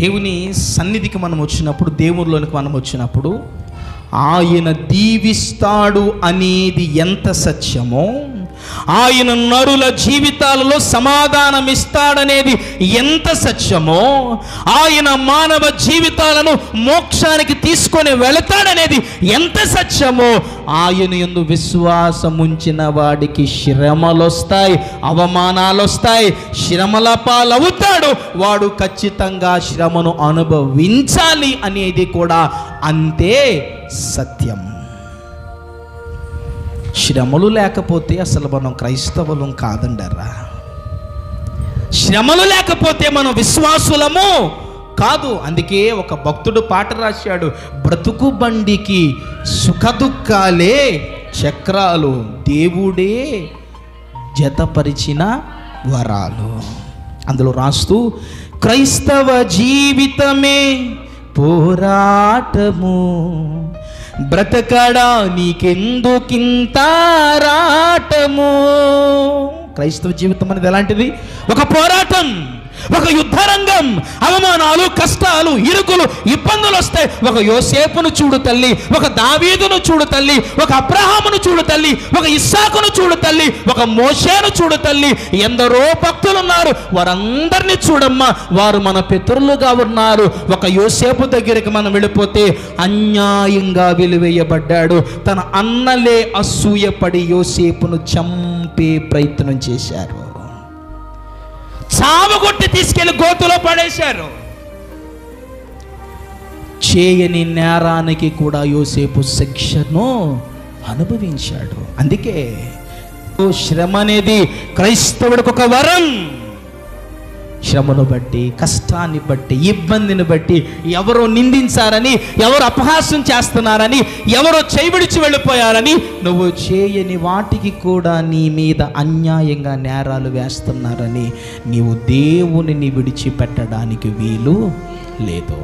దేవుని సన్నిధికి మనం వచ్చినప్పుడు, దేవునిలోనికి మనం వచ్చినప్పుడు ఆయన దీవిస్తాడు అనేది ఎంత సత్యమో, ఆయన నరుల జీవితాలలో సమాధానం ఇస్తాడనేది ఎంత సత్యమో, ఆయన మానవ జీవితాలను మోక్షానికి తీసుకొని వెళతాడనేది ఎంత సత్యమో, ఆయన యందు విశ్వాసం ఉంచిన వాడికి శ్రమలు వస్తాయి, అవమానాలు వస్తాయి, శ్రమల పాలవుతాడు. వాడు ఖచ్చితంగా శ్రమను అనుభవించాలి అనేది కూడా అంతే సత్యం. శ్రమలు లేకపోతే అసలు మనం క్రైస్తవులం కాదండరా. శ్రమలు లేకపోతే మనం విశ్వాసులము కాదు. అందుకే ఒక భక్తుడు పాట రాశాడు, బ్రతుకు బండికి సుఖదుఖాలే చక్రాలు, దేవుడే జతపరిచిన వరాలు. అందులో రాస్తూ, క్రైస్తవ జీవితమే పోరాటము, బ్రతకడా నీకెందుకింత రాటము. క్రైస్తవ జీవితం అనేది ఎలాంటిది? ఒక పోరాటం, ఒక యుద్ధరంగం. అవమానాలు, కష్టాలు, ఇరుకులు, ఇబ్బందులు వస్తాయి. ఒక యోసేపును చూడు తల్లి, ఒక దావీదును చూడు తల్లి, ఒక అబ్రహామును చూడు తల్లి, ఒక ఇస్సాకును చూడు తల్లి, ఒక మోషేను చూడు తల్లి. ఎందరో భక్తులు ఉన్నారు, వారందరినీ చూడమ్మా. వారు మన పితరులుగా ఉన్నారు. ఒక యోసేపు దగ్గరికి మనం వెళ్ళిపోతే అన్యాయంగా వెలివేయబడ్డాడు. తన అన్నలే అసూయపడి యోసేపును చంపే ప్రయత్నం చేశారు. చావగొట్టి తీసుకెళ్లి గోతులో పడేశారు. చేయని నేరానికి కూడా యోసేపు శిక్షను అనుభవించాడు. అందుకే శ్రమ అనేది క్రైస్తవుడికి ఒక వరం. శ్రమను బట్టి, కష్టాన్ని బట్టి, ఇబ్బందిని బట్టి, ఎవరో నిందించారని, ఎవరు అపహాస్యం చేస్తున్నారని, ఎవరో చేయబడిచి వెళ్ళిపోయారని, నువ్వు చేయని వాటికి కూడా నీ మీద అన్యాయంగా నేరాలు వేస్తున్నారని నీవు దేవునిని విడిచిపెట్టడానికి వీలు లేదు.